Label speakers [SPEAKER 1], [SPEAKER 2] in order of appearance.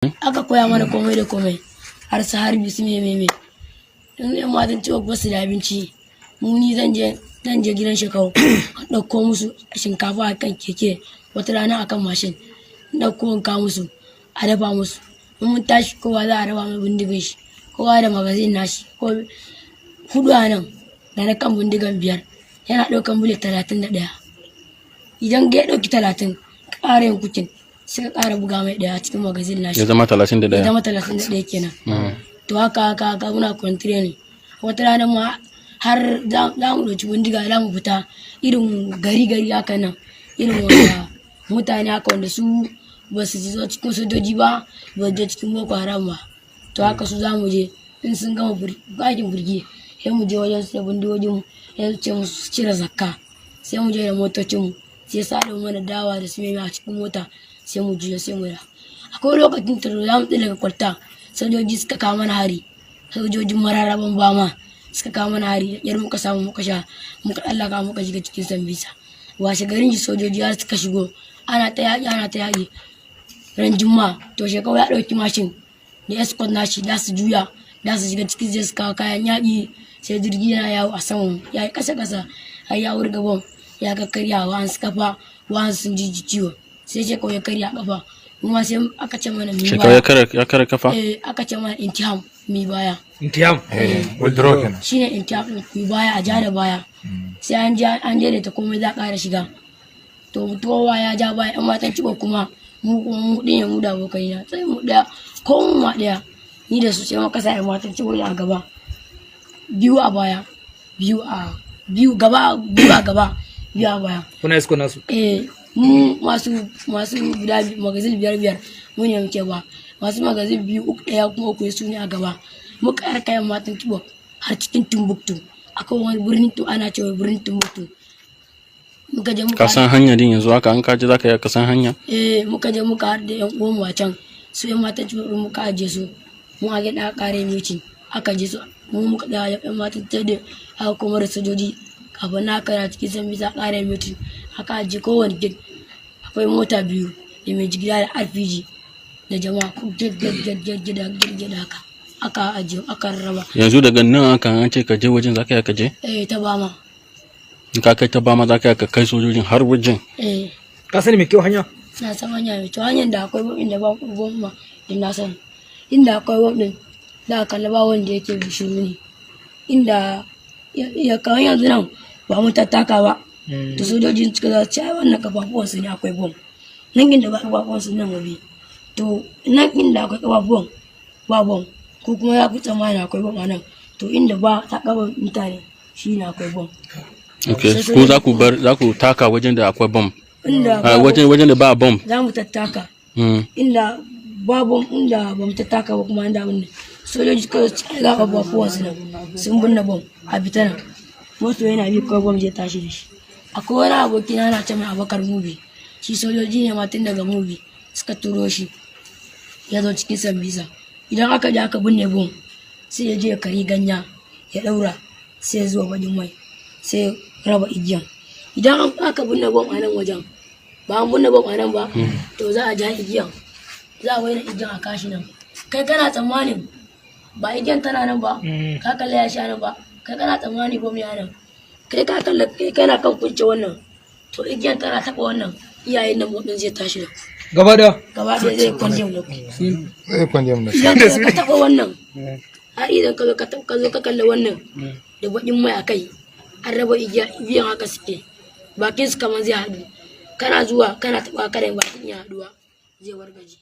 [SPEAKER 1] aka koya mana komai da komai har su harbi su meme in yan matan ciwo ba su da abinci mu ni zan je gidan shekau an ɗauko musu shinkafa a kan keke wata rana akan mashin ɗauko in ka musu a dafa musu in mun tashi kowa za a raba mai bindigan shi kowa da magazin nashi ko hudu a nan da na kan bindigan 5 yana ɗaukan bullet 31 idan ya ɗauki 30 ƙara yin kukin sai ka ƙara buga mai ɗaya cikin magazin nashi
[SPEAKER 2] ya zama 31
[SPEAKER 1] ya zama 31 kenan to haka muna kwantire ne wata rana ma har za mu ɗauki bindiga za mu fita irin gari haka nan irin wanda mutane haka wanda su ba su ji cikin sojoji ba ba je cikin boko haram ba to haka su za mu je in sun gama bakin burgi sai mu je wajen su da bindigogin mu sai su ce mu su cire zakka sai mu je da motocin mu sai sa da mana dawa da su mai a cikin mota sai mu juya sai mu da akwai lokacin da za mu tsira daga kwalta sojoji suka kawo mana hari sojojin mararaban bama suka kawo mana hari yar muka samu muka sha muka tsallaka muka shiga cikin sambisa washe garin sojoji har suka shigo ana ta yaƙi ran juma to shekau ya ɗauki mashin da escort nashi da su juya da su shiga cikin zai su kawo kayan yaƙi sai jirgi yana yawo a saman ya yi ƙasa har ya wurga bom ya kakkarya wa an su kafa wa an sun ji ciwo sai shekau ya karya kafa kuma sai aka ce mana mi baya
[SPEAKER 2] shekau ya kare kafa
[SPEAKER 1] aka ce mana intiham mi baya
[SPEAKER 3] intiham withdraw kenan
[SPEAKER 1] shine intiham mi baya a ja da baya sai an je da ta komai za a ƙara shiga to mutuwa ya ja baya yan matan cibo kuma mu ɗin ya mu da abokai na sai mu ɗaya ko mu ma ɗaya ni da su sai muka sa yan matan cibo a gaba biyu a baya biyu a gaba biyu a baya
[SPEAKER 3] kuna isko nasu
[SPEAKER 1] mu masu guda magazin 5 mu ne muke ba masu magazin 2 uku ɗaya kuma uku su ne a gaba muka yar kayan matan cibo har cikin Timbuktu akwai wani birnin ana cewa birnin Timbuktu muka je muka
[SPEAKER 2] san hanya din yanzu haka an kaji zaka ka san hanya
[SPEAKER 1] muka je muka har da yan uwan mu a can su yan matan cibo muka aje su mu a gida kare mitin aka je su mu muka da yan matan da aka kuma da sojoji kafin na kara cikin san bisa kare mitin aka aje kowane gid akwai mota 2 da mai jigila da RPG da jama'a gida haka aka aje aka rarraba
[SPEAKER 2] yanzu daga nan aka an ce ka je wajen zaka ka je
[SPEAKER 1] ta bama
[SPEAKER 2] in ka kai ta bama zaka ka kai sojojin har wajen
[SPEAKER 3] ka sani me kyau hanya
[SPEAKER 1] na san hanya mai kyau hanyar da akwai bobin da ba goma din na san inda akwai bobin da kalla ba wanda yake bishiru ne inda ya kawai yanzu nan ba mu tattaka ba to sojojin suka za ci wannan kafafuwan su ne akwai bom nan inda ba kafafuwan su nan wabi to nan inda akwai kafafuwan ba bom ko kuma ya fi tsammani akwai bom a nan to inda ba ta kaba mutane shi ne akwai bom
[SPEAKER 2] ko za ku taka wajen da akwai bom wajen da ba bom
[SPEAKER 1] za mu tattaka inda ba bom inda ba mu tattaka ba kuma inda abin sojoji suka ga kafafuwan su nan sun binne bom a bitana moto yana bi ko bom zai tashi da shi akwai wani aboki na ce mai Abakar Mubi shi sojoji ne ma tun daga Mubi suka turo shi ya zo cikin Sambisa idan aka je aka binne bom sai ya je ya kari ganya ya daura sai ya zuwa wajen mai sai raba igiyan idan aka binne bom a nan wajen ba an binne bom a nan ba to za a ja igiyan za a waina igiyan a kashi nan kai kana tsammanin ba igiyan tana nan ba ka kalla ya sha nan ba kai kana tsammani bom ya nan kai ka kalla kai kana kan kunce wannan to igiyan tana taba wannan iyayen nan motsin zai tashi da
[SPEAKER 3] gaba da
[SPEAKER 1] zai kwandem da
[SPEAKER 3] da
[SPEAKER 1] idan ka taba wannan har idan ka zo ka kalla wannan da bakin mai a kai an raba igiyan haka suke bakin su kamar zai haɗu kana zuwa kana taɓa karen bakin ya haɗuwa zai wargaje.